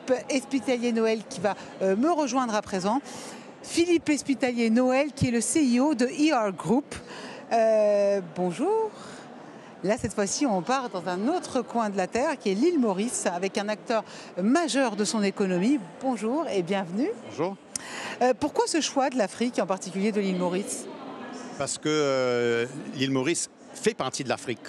Philippe Espitalier-Noël qui va me rejoindre à présent. Philippe Espitalier-Noël qui est le CIO de ER Group. Bonjour. Là, cette fois-ci, on part dans un autre coin de la Terre, qui est l'île Maurice, avec un acteur majeur de son économie. Bonjour et bienvenue. Bonjour. Pourquoi ce choix de l'Afrique, en particulier de l'île Maurice? Parce que l'île Maurice fait partie de l'Afrique.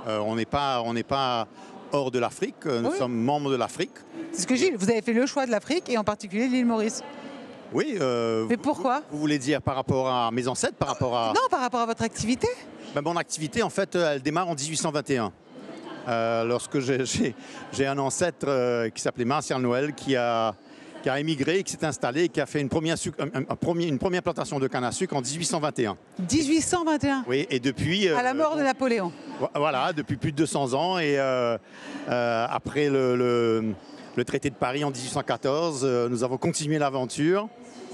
On n'est pas hors de l'Afrique, nous sommes membres de l'Afrique. C'est ce que j'ai dit, vous avez fait le choix de l'Afrique et en particulier de l'île Maurice. Oui. Mais pourquoi? Vous voulez dire par rapport à mes ancêtres, par rapport à... Non, par rapport à votre activité. Mon activité, en fait, elle démarre en 1821. Lorsque j'ai un ancêtre qui s'appelait Martial Noël, qui a émigré, qui s'est installé et qui a fait une première plantation de canne à sucre en 1821. 1821? Oui, et depuis... à la mort de Napoléon. Voilà, depuis plus de 200 ans. Et après le traité de Paris en 1814, nous avons continué l'aventure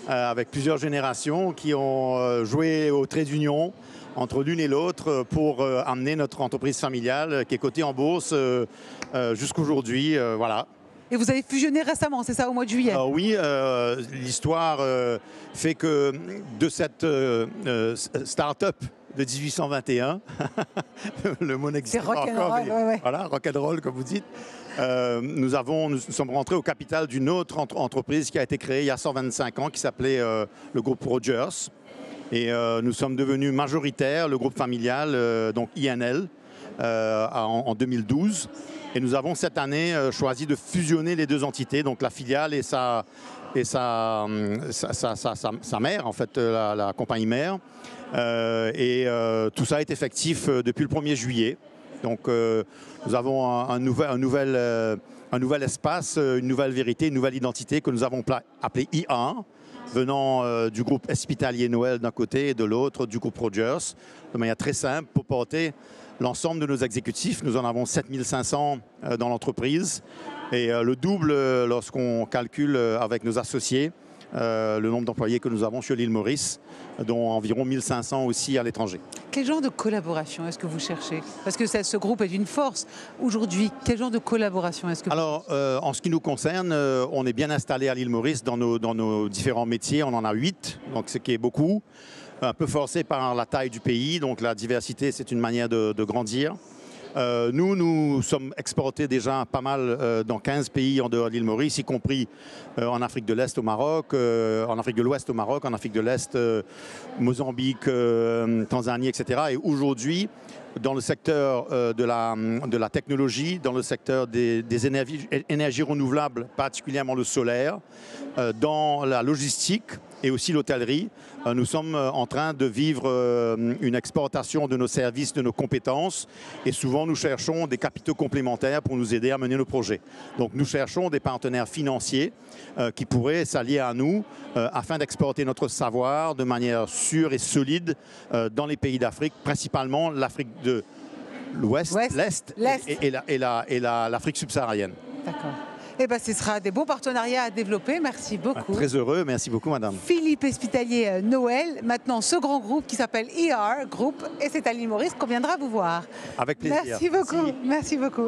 avec plusieurs générations qui ont joué au trait d'union entre l'une et l'autre pour amener notre entreprise familiale qui est cotée en bourse jusqu'aujourd'hui. Voilà. Et vous avez fusionné récemment, c'est ça, au mois de juillet? Oui, l'histoire fait que de cette start-up de 1821, le mot n'existe pas encore, mais voilà, rock'n'roll comme vous dites, nous sommes rentrés au capital d'une autre entreprise qui a été créée il y a 125 ans, qui s'appelait le groupe Rogers. Et nous sommes devenus majoritaires, le groupe familial, donc INL, en 2012. Et nous avons cette année choisi de fusionner les deux entités, donc la filiale et sa mère, en fait, la compagnie mère. Tout ça est effectif depuis le 1er juillet. Donc nous avons un nouvel espace, une nouvelle vérité, une nouvelle identité que nous avons appelée IA, venant du groupe Espitalier-Noël d'un côté et de l'autre du groupe Rogers, de manière très simple pour porter l'ensemble de nos exécutifs. Nous en avons 7500 dans l'entreprise et le double lorsqu'on calcule avec nos associés le nombre d'employés que nous avons sur l'île Maurice, dont environ 1500 aussi à l'étranger. Quel genre de collaboration est-ce que vous cherchez? Parce que ce groupe est une force aujourd'hui. Quel genre de collaboration est-ce que Alors, en ce qui nous concerne, on est bien installé à l'île Maurice dans nos différents métiers. On en a 8, donc ce qui est beaucoup. Un peu forcé par la taille du pays, donc la diversité, c'est une manière de grandir. Nous sommes exportés déjà pas mal dans 15 pays en dehors de l'île Maurice, y compris en Afrique de l'Est au Maroc, en Afrique de l'Ouest au Maroc, en Afrique de l'Est, Mozambique, Tanzanie, etc. Et aujourd'hui, dans le secteur de la technologie, dans le secteur des énergies renouvelables, particulièrement le solaire, dans la logistique et aussi l'hôtellerie, nous sommes en train de vivre une exportation de nos services, de nos compétences, et souvent nous cherchons des capitaux complémentaires pour nous aider à mener nos projets. Donc nous cherchons des partenaires financiers qui pourraient s'allier à nous afin d'exporter notre savoir de manière sûre et solide dans les pays d'Afrique, principalement l'Afrique de l'Ouest, l'Est et l'Afrique subsaharienne. D'accord. Eh bien, ce sera des beaux partenariats à développer. Merci beaucoup. Très heureux. Merci beaucoup, madame. Philippe Espitalier-Noël, maintenant ce grand groupe qui s'appelle ER Group, et c'est à l'île Maurice qu'on viendra vous voir. Avec plaisir. Merci beaucoup. Merci beaucoup.